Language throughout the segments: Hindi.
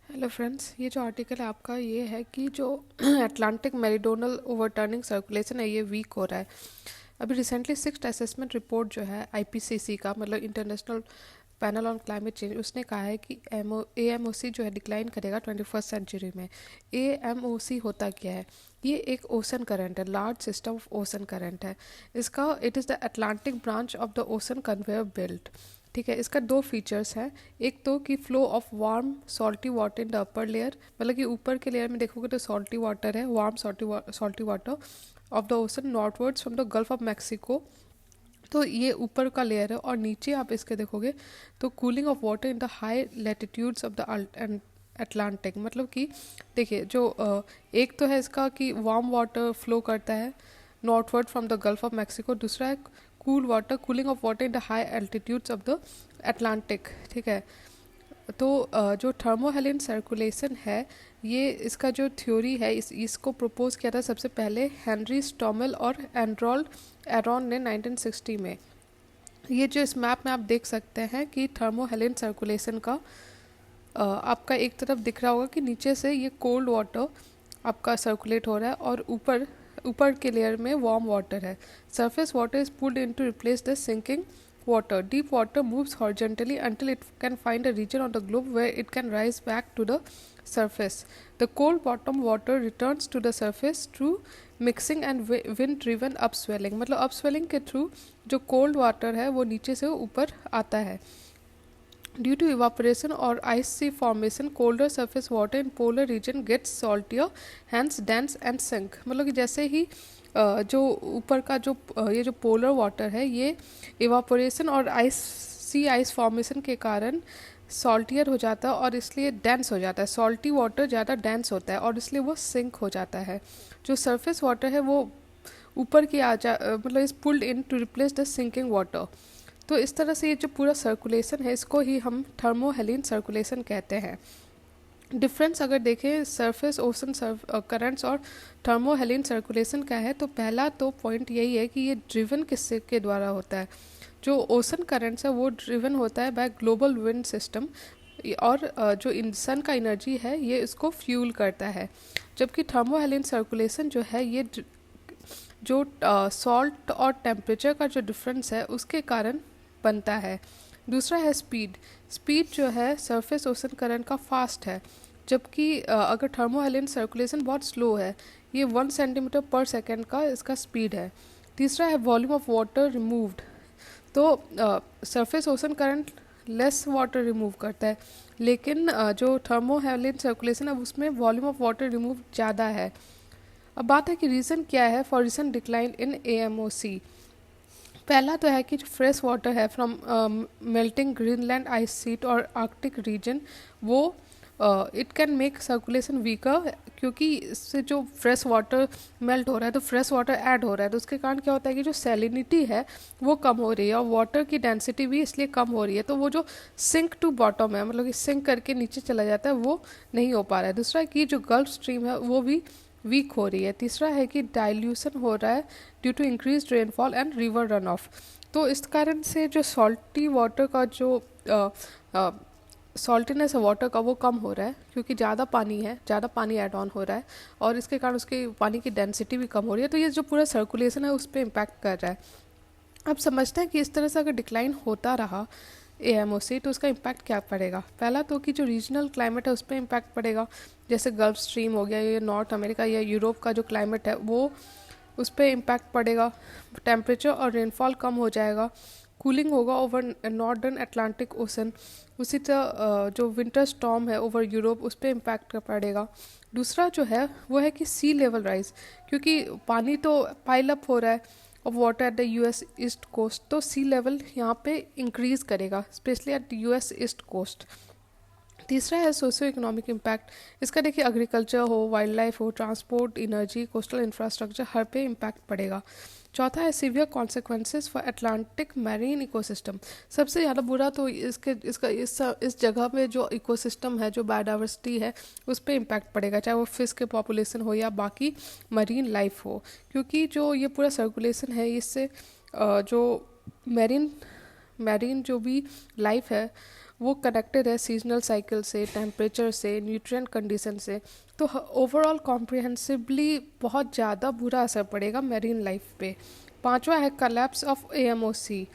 हेलो फ्रेंड्स, ये जो आर्टिकल है आपका ये है कि जो अटलांटिक मेरीडोनल ओवरटर्निंग सर्कुलेशन है ये वीक हो रहा है। अभी रिसेंटली सिक्स्थ असेसमेंट रिपोर्ट जो है आईपीसीसी का मतलब international panel on climate change, उसने कहा है कि एएमओसी जो है डिक्लाइन करेगा 21st सेंचुरी में। एएमओसी होता क्या है? ये एक ओशन करंट है, large system of ocean current है। इसका it is the Atlantic branch of the ocean conveyor belt. ठीक है, इसका दो फीचर्स हैं। एक तो कि flow of warm salty water in the upper layer, मतलब कि ऊपर के लेयर में देखोगे तो सॉल्टी वाटर है, warm salty water of the ocean northwards from the gulf of Mexico. तो ये ऊपर का लेयर है। और नीचे आप इसके देखोगे तो cooling of water in the high latitudes of the Atlantic, मतलब कि देखिए जो एक तो है इसका कि वार्म वाटर फ्लो करता है northward from the gulf of Mexico. दूसरा है cool water, cooling of water in the high altitudes of the Atlantic. ठीक है, तो जो थर्मोहेलिन सर्कुलेशन है, ये इसका जो थ्योरी है इसको प्रपोज किया था सबसे पहले हेनरी स्टॉमल और एंड्रॉल्ड एरॉन ने 1960 में। ये जो इस मैप में आप देख सकते हैं कि थर्मोहेलिन सर्कुलेशन का आपका एक तरफ दिख रहा होगा कि नीचे से ये कोल्ड वाटर आपका सर्कुलेट हो रहा है और ऊपर ऊपर के लेयर में वार्म वाटर है। Surface water is pulled in to replace the sinking water. Deep water moves horizontally until it can find a region on the globe where it can rise back to the surface. The cold bottom water returns to the surface through mixing and wind driven upswelling. मतलब upswelling के थ्रू जो cold water है वो नीचे से ऊपर आता है। Due to evaporation or ice sea formation, colder surface water in polar region gets saltier, hence dense and sink. मतलब कि जैसे ही जो ऊपर का जो ये जो पोलर वाटर है ये इवापोरेशन और सी आइस फॉर्मेशन के कारण सॉल्टियर हो जाता है और इसलिए डेंस हो जाता है। सॉल्टी वाटर ज़्यादा डेंस होता है और इसलिए वो सिंक हो जाता है। जो सरफेस वाटर है वो ऊपर की मतलब is pulled in to replace the sinking water. तो इस तरह से ये जो पूरा सर्कुलेशन है इसको ही हम थर्मोहेलिन सर्कुलेशन कहते हैं। डिफरेंस अगर देखें सरफेस ओशन करंट्स और थर्मोहेलिन सर्कुलेशन का है, तो पहला तो पॉइंट यही है कि ये ड्रिवन किससे के द्वारा होता है। जो ओशन करंट्स है वो ड्रिवन होता है बाय ग्लोबल विंड सिस्टम और जो सन का एनर्जी है ये इसको फ्यूल करता है। जबकि थर्मोहेलिन सर्कुलेशन जो है ये जो सॉल्ट और टेम्परेचर का जो डिफरेंस है उसके कारण बनता है। दूसरा है स्पीड। स्पीड जो है सरफेस ओशन करंट का फास्ट है, जबकि अगर थर्मोहेलिन सर्कुलेशन बहुत स्लो है, ये 1 सेंटीमीटर पर सेकेंड का इसका स्पीड है। तीसरा है वॉल्यूम ऑफ वाटर रिमूव्ड। तो surface ocean current less water remove करता है, लेकिन जो थर्मोहेलिन सर्कुलेशन है उसमें वॉल्यूम ऑफ वाटर रिमूव ज़्यादा है। अब बात है कि रीज़न क्या है फॉर रिसेंट डिक्लाइन इन एएमओसी। पहला तो है कि जो फ्रेश वाटर है from melting Greenland ice seat और आर्कटिक रीजन, वो it can make circulation weaker, क्योंकि इससे जो फ्रेश वाटर मेल्ट हो रहा है तो फ्रेश वाटर ऐड हो रहा है, तो उसके कारण क्या होता है कि जो सैलिनिटी है वो कम हो रही है और वाटर की डेंसिटी भी इसलिए कम हो रही है। तो वो जो सिंक टू बॉटम है, मतलब कि सिंक करके नीचे चला जाता है, वो नहीं हो पा रहा है। दूसरा है कि जो गल्फ स्ट्रीम है वो भी वीक हो रही है। तीसरा है कि डाइल्यूशन हो रहा है due to increase rainfall and river run off. तो इस कारण से जो सॉल्टी वाटर का जो सॉल्टीनेस है वाटर का वो कम हो रहा है, क्योंकि ज़्यादा पानी ऐड ऑन हो रहा है और इसके कारण उसके पानी की डेंसिटी भी कम हो रही है। तो ये जो पूरा सर्कुलेशन है उस पर इम्पैक्ट कर रहा है। अब समझते हैं कि इस तरह से अगर डिक्लाइन होता रहा एएमओसी तो उसका इम्पैक्ट क्या पड़ेगा। पहला तो कि जो रीजनल क्लाइमेट है उस पर इम्पैक्ट पड़ेगा, जैसे गल्फ स्ट्रीम हो गया, या नॉर्थ अमेरिका या यूरोप का जो क्लाइमेट है वो उस पर इम्पैक्ट पड़ेगा। टेम्परेचर और रेनफॉल कम हो जाएगा। कूलिंग होगा ओवर नॉर्दर्न अटलांटिक ओशन। उसी तरह जो विंटर स्टॉर्म है ओवर यूरोप उस पर इम्पैक्ट पड़ेगा। दूसरा जो है वो है कि सी लेवल राइज, क्योंकि पानी तो पाइल अप हो रहा है of water at the US east coast, तो सी लेवल यहाँ पे इंक्रीज करेगा specially at US east coast. तीसरा है सोशियो इकोनॉमिक इम्पैक्ट। इसका देखिए एग्रीकल्चर हो, वाइल्ड लाइफ हो, ट्रांसपोर्ट, एनर्जी, कोस्टल इंफ्रास्ट्रक्चर, हर पे इम्पैक्ट पड़ेगा। चौथा है severe consequences for Atlantic marine ecosystem. सबसे ज़्यादा बुरा तो इस जगह पे जो इकोसिस्टम है, जो बायोडाइवर्सिटी है, उस पर इम्पैक्ट पड़ेगा, चाहे वो फिश के पॉपुलेशन हो या बाकी मरीन लाइफ हो। क्योंकि जो ये पूरा सर्कुलेशन है इससे जो मैरीन मैरीन जो भी लाइफ है वो कनेक्टेड है सीजनल साइकिल से, टेम्परेचर से, न्यूट्रिएंट कंडीशन से। तो ओवरऑल कॉम्प्रिहेंसिवली बहुत ज़्यादा बुरा असर पड़ेगा मेरीन लाइफ पे। पांचवा है कलेप्स ऑफ एएमओसी।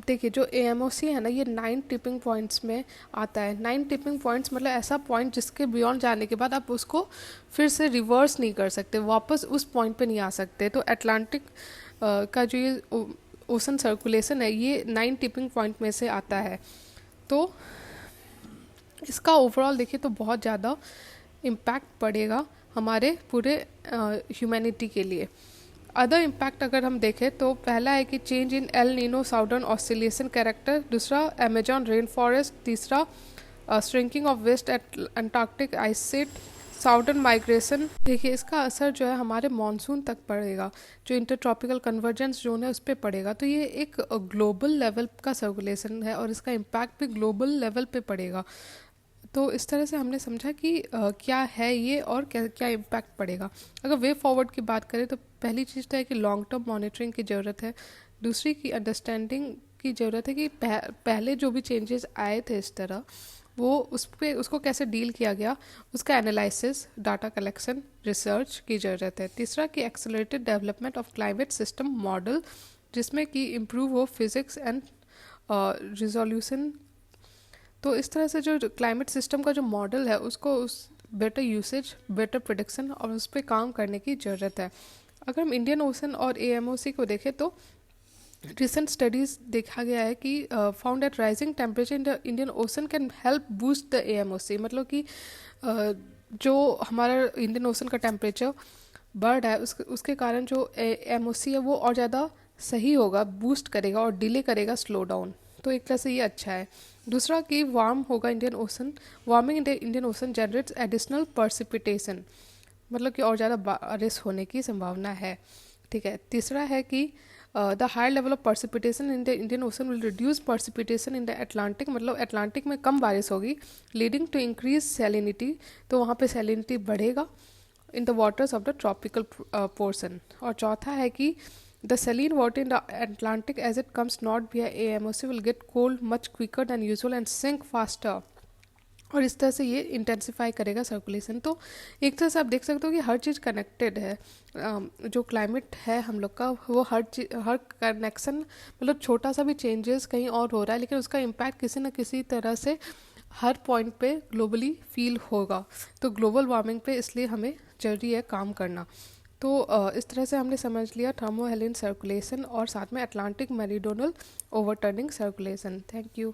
देखिए जो एएमओसी है ना, ये 9 टिपिंग पॉइंट्स में आता है। 9 टिपिंग पॉइंट्स मतलब ऐसा पॉइंट जिसके बियॉन्ड जाने के बाद आप उसको फिर से रिवर्स नहीं कर सकते, वापस उस पॉइंट पे नहीं आ सकते। तो अटलांटिक का जो ये ओशन सर्कुलेशन है, ये 9 टिपिंग पॉइंट में से आता है। तो इसका ओवरऑल देखिए तो बहुत ज़्यादा इम्पैक्ट पड़ेगा हमारे पूरे ह्यूमैनिटी के लिए। अदर इम्पैक्ट अगर हम देखें तो पहला है कि change in El Nino southern oscillation character, दूसरा अमेजॉन रेन फॉरेस्ट, तीसरा shrinking of West at Antarctic ice sheet, southern migration. देखिए इसका असर जो है हमारे मानसून तक पड़ेगा, जो इंटरट्रॉपिकल कन्वर्जेंस जोन है उस पर पड़ेगा। तो ये एक ग्लोबल लेवल का सर्कुलेशन है और इसका इम्पैक्ट भी ग्लोबल लेवल पे पड़ेगा। तो इस तरह से हमने समझा कि क्या है ये और क्या क्या इम्पैक्ट पड़ेगा। अगर वे फॉरवर्ड की बात करें तो पहली चीज़ तो है कि लॉन्ग टर्म मॉनिटरिंग की ज़रूरत है। दूसरी की अंडरस्टैंडिंग की ज़रूरत है कि पहले जो भी चेंजेस आए थे इस तरह, वो उसको कैसे डील किया गया, उसका एनालिसिस, डाटा कलेक्शन, रिसर्च की ज़रूरत है। तीसरा कि accelerated development of climate system model, जिसमें कि इम्प्रूव हो फिजिक्स एंड रिजोल्यूशन। तो इस तरह से जो क्लाइमेट सिस्टम का जो मॉडल है उसको उस बेटर यूसेज, बेटर प्रोडिक्शन और उस पर काम करने की ज़रूरत है। अगर हम इंडियन ओशन और एएमओसी को देखें तो रिसेंट स्टडीज़ देखा गया है कि found that rising temperature in the Indian Ocean can help boost the AMOC. मतलब कि जो हमारा इंडियन ओशन का टेम्परेचर बढ़ रहा है उसके कारण जो एएमओसी है वो और ज़्यादा सही होगा, बूस्ट करेगा और डिले करेगा स्लो डाउन। तो एक तरह से ये अच्छा है। दूसरा कि वार्म होगा Indian ocean, warming in Indian ocean generates additional पर्सिपिटेशन, मतलब कि और ज़्यादा बारिश होने की संभावना है। ठीक है। तीसरा है कि the higher level of precipitation in the Indian ocean will reduce precipitation in the Atlantic, मतलब अटलांटिक में कम बारिश होगी, लीडिंग टू इंक्रीज सैलिनिटी। तो वहाँ पे सैलिनिटी बढ़ेगा in the waters of the tropical portion. और चौथा है कि the saline water in the Atlantic as it comes not via AMOC will get cold much quicker than usual and sink faster। और इस तरह से ये इंटेंसिफाई करेगा सर्कुलेशन। तो एक तरह से आप देख सकते हो कि हर चीज़ कनेक्टेड है। जो क्लाइमेट है हम लोग का वो हर कनेक्शन, मतलब छोटा सा भी चेंजेस कहीं और हो रहा है लेकिन उसका इम्पैक्ट किसी न किसी तरह से हर पॉइंट पे ग्लोबली फील होगा। तो ग्लोबल वार्मिंग पे इसलिए हमें जरूरी है काम करना। तो इस तरह से हमने समझ लिया थर्मो हेलिन सर्कुलेशन और साथ में Atlantic meridional overturning circulation. Thank you.